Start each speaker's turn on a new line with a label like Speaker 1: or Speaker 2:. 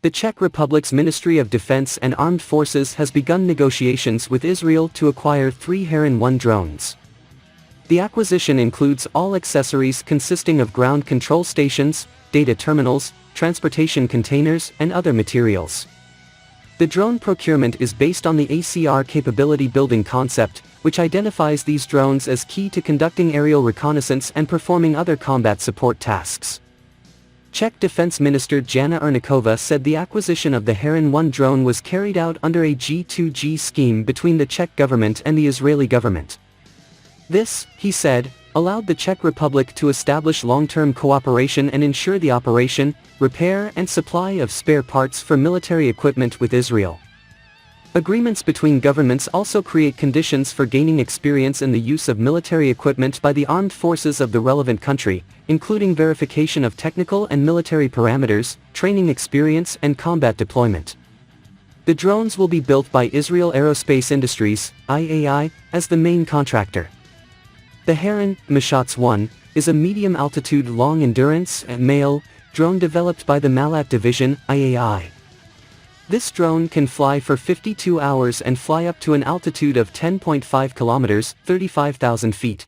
Speaker 1: The Czech Republic's Ministry of Defense and Armed Forces has begun negotiations with Israel to acquire 3 Heron 1 drones. The acquisition includes all accessories consisting of ground control stations, data terminals, transportation containers, and other materials. The drone procurement is based on the ACR Capability Building Concept, which identifies these drones as key to conducting aerial reconnaissance and performing other combat support tasks. Czech Defense Minister Jana Ernochová said the acquisition of the Heron 1 drone was carried out under a G2G scheme between the Czech government and the Israeli government. This, he said, allowed the Czech Republic to establish long-term cooperation and ensure the operation, repair and supply of spare parts for military equipment with Israel. Agreements between governments also create conditions for gaining experience in the use of military equipment by the armed forces of the relevant country, including verification of technical and military parameters, training experience and combat deployment. The drones will be built by Israel Aerospace Industries, IAI, as the main contractor. The Heron, Mashots 1, is a medium-altitude long-endurance (MALE) drone developed by the Malat division, IAI. This drone can fly for 52 hours and fly up to an altitude of 10.5 kilometers, 35,000 feet.